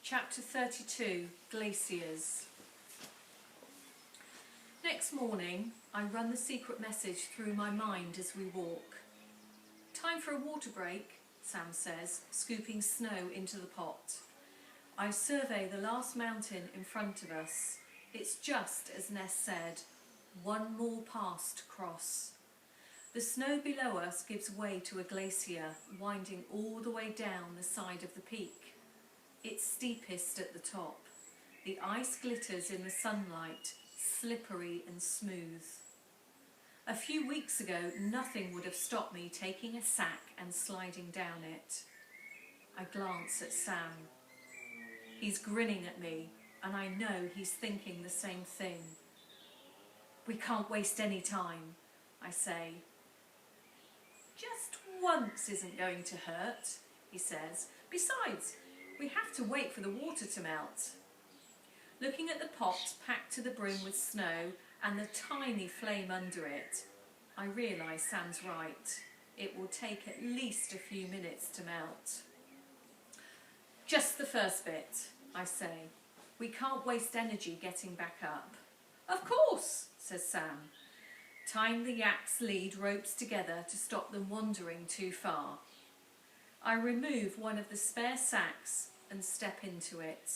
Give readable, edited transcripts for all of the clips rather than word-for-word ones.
Chapter 32, Glaciers. Next morning, I run the secret message through my mind as we walk. Time for a water break, Sam says, scooping snow into the pot. I survey the last mountain in front of us. It's just as Ness said, one more pass to cross. The snow below us gives way to a glacier, winding all the way down the side of the peak. It's steepest at the top. The ice glitters in the sunlight, slippery and smooth. A few weeks ago, nothing would have stopped me taking a sack and sliding down it. I glance at Sam. He's grinning at me, and I know he's thinking the same thing. We can't waste any time, I say. Just once isn't going to hurt, he says. Besides, we have to wait for the water to melt. Looking at the pot packed to the brim with snow and the tiny flame under it, I realise Sam's right. It will take at least a few minutes to melt. Just the first bit, I say. We can't waste energy getting back up. Of course, says Sam, tying the yak's lead ropes together to stop them wandering too far. I remove one of the spare sacks and step into it.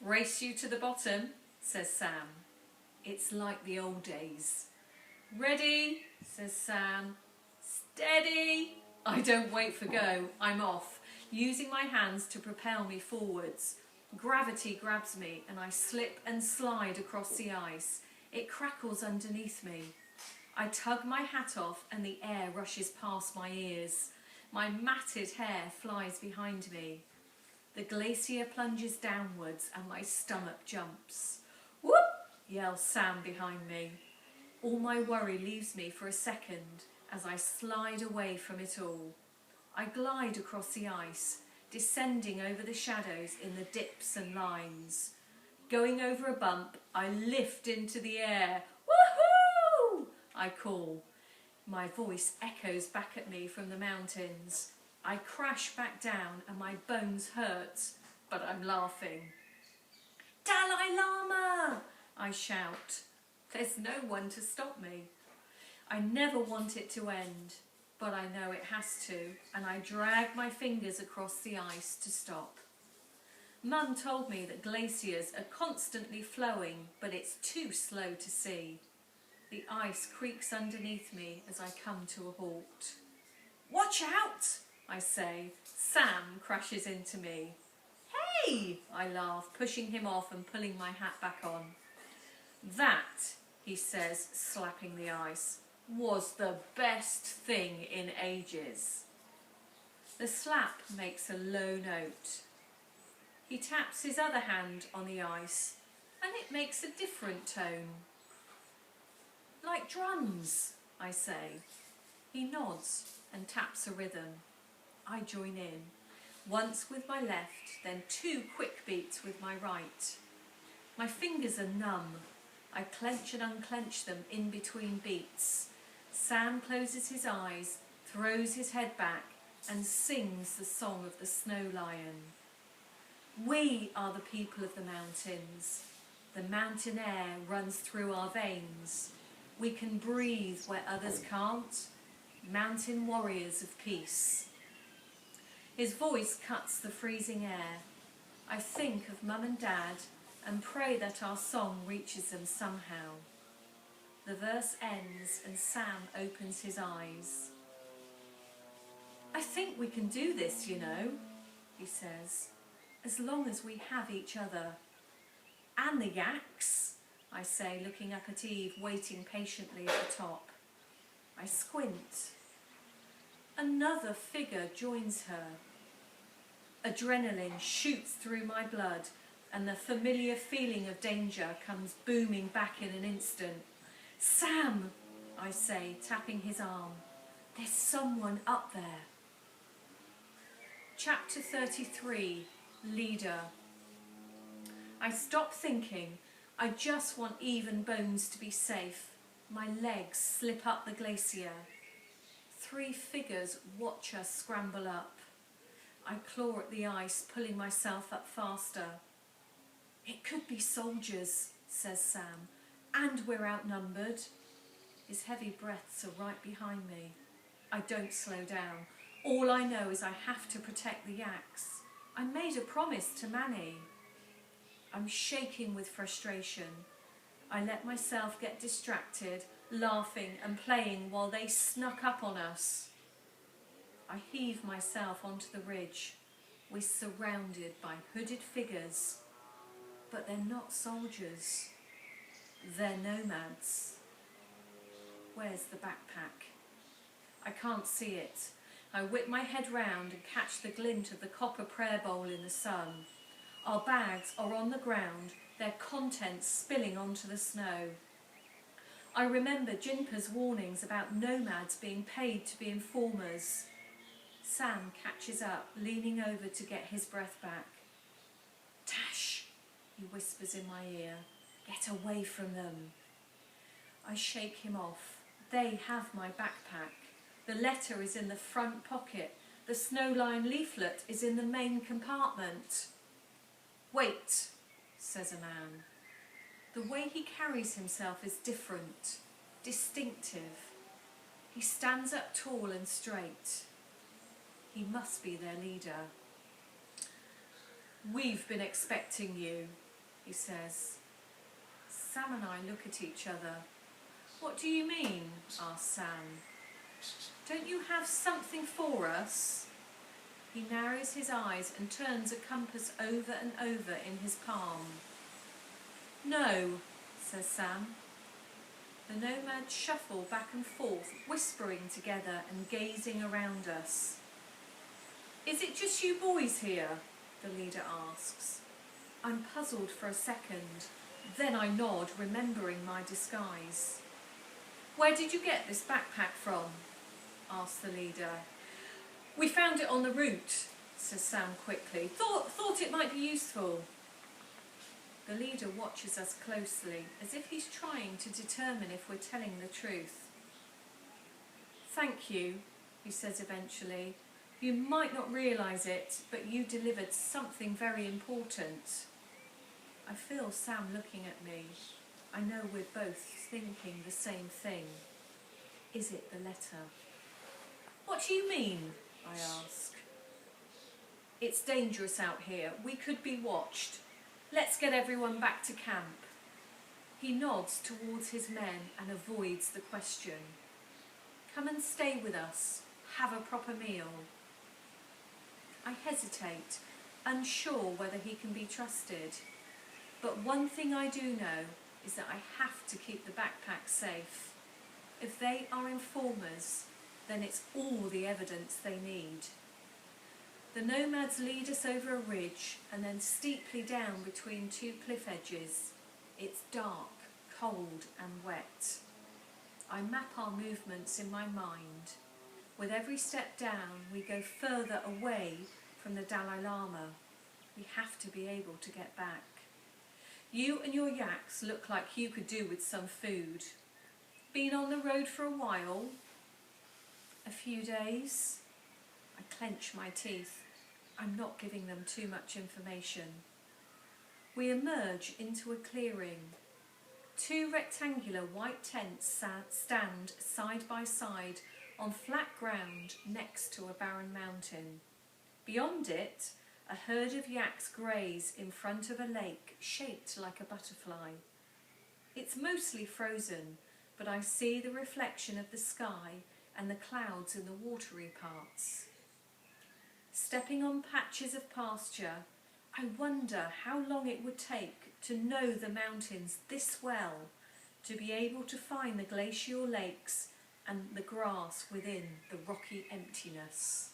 Race you to the bottom, says Sam. It's like the old days. Ready, says Sam. Steady. I don't wait for go, I'm off, using my hands to propel me forwards. Gravity grabs me and I slip and slide across the ice. It crackles underneath me. I tug my hat off and the air rushes past my ears. My matted hair flies behind me. The glacier plunges downwards and my stomach jumps. Whoop! Yells Sam behind me. All my worry leaves me for a second as I slide away from it all. I glide across the ice, descending over the shadows in the dips and lines. Going over a bump, I lift into the air. Woohoo! I call. My voice echoes back at me from the mountains. I crash back down and my bones hurt, but I'm laughing. Dalai Lama! I shout. There's no one to stop me. I never want it to end, but I know it has to, and I drag my fingers across the ice to stop. Mum told me that glaciers are constantly flowing, but it's too slow to see. The ice creaks underneath me as I come to a halt. Watch out, I say. Sam crashes into me. Hey, I laugh, pushing him off and pulling my hat back on. That, he says, slapping the ice, was the best thing in ages. The slap makes a low note. He taps his other hand on the ice and it makes a different tone. Like drums, I say. He nods and taps a rhythm. I join in, once with my left, then 2 quick beats with my right. My fingers are numb. I clench and unclench them in between beats. Sam closes his eyes, throws his head back and sings the song of the snow lion. We are the people of the mountains. The mountain air runs through our veins. We can breathe where others can't. Mountain warriors of peace. His voice cuts the freezing air. I think of Mum and Dad and pray that our song reaches them somehow. The verse ends and Sam opens his eyes. I think we can do this, you know, he says, as long as we have each other. And the yaks, I say, looking up at Eve, waiting patiently at the top. I squint. Another figure joins her. Adrenaline shoots through my blood and the familiar feeling of danger comes booming back in an instant. Sam, I say, tapping his arm. There's someone up there. Chapter 33, Leader. I stop thinking. I just want Eve and Bones to be safe. My legs slip up the glacier. 3 figures watch us scramble up. I claw at the ice, pulling myself up faster. "It could be soldiers," says Sam, "and we're outnumbered." His heavy breaths are right behind me. I don't slow down. All I know is I have to protect the yaks. I made a promise to Manny. I'm shaking with frustration. I let myself get distracted, laughing and playing while they snuck up on us. I heave myself onto the ridge. We're surrounded by hooded figures, but they're not soldiers. They're nomads. Where's the backpack? I can't see it. I whip my head round and catch the glint of the copper prayer bowl in the sun. Our bags are on the ground, their contents spilling onto the snow. I remember Jinpa's warnings about nomads being paid to be informers. Sam catches up, leaning over to get his breath back. "Tash," he whispers in my ear, "get away from them." I shake him off. They have my backpack. The letter is in the front pocket. The Snowline leaflet is in the main compartment. "Wait," says a man. The way he carries himself is different, distinctive. He stands up tall and straight. He must be their leader. "We've been expecting you," he says. Sam and I look at each other. "What do you mean?" asks Sam. "Don't you have something for us?" He narrows his eyes and turns a compass over and over in his palm. "No," says Sam. The nomads shuffle back and forth, whispering together and gazing around us. "Is it just you boys here?" the leader asks. I'm puzzled for a second. Then I nod, remembering my disguise. "Where did you get this backpack from?" asks the leader. "We found it on the route," says Sam quickly. Thought it might be useful." The leader watches us closely, as if he's trying to determine if we're telling the truth. "Thank you," he says eventually. "You might not realise it, but you delivered something very important." I feel Sam looking at me. I know we're both thinking the same thing. Is it the letter? "What do you mean?" I ask. "It's dangerous out here. We could be watched. Let's get everyone back to camp." He nods towards his men and avoids the question. "Come and stay with us. Have a proper meal." I hesitate, unsure whether he can be trusted. But one thing I do know is that I have to keep the backpack safe. If they are informers, then it's all the evidence they need. The nomads lead us over a ridge and then steeply down between two cliff edges. It's dark, cold and wet. I map our movements in my mind. With every step down, we go further away from the Dalai Lama. We have to be able to get back. You and your yaks look like you could do with some food. Been on the road for a while? A few days? I clench my teeth. I'm not giving them too much information. We emerge into a clearing. Two rectangular white tents stand side by side on flat ground next to a barren mountain. Beyond it, a herd of yaks graze in front of a lake shaped like a butterfly. It's mostly frozen, but I see the reflection of the sky and the clouds in the watery parts. Stepping on patches of pasture, I wonder how long it would take to know the mountains this well, to be able to find the glacial lakes and the grass within the rocky emptiness.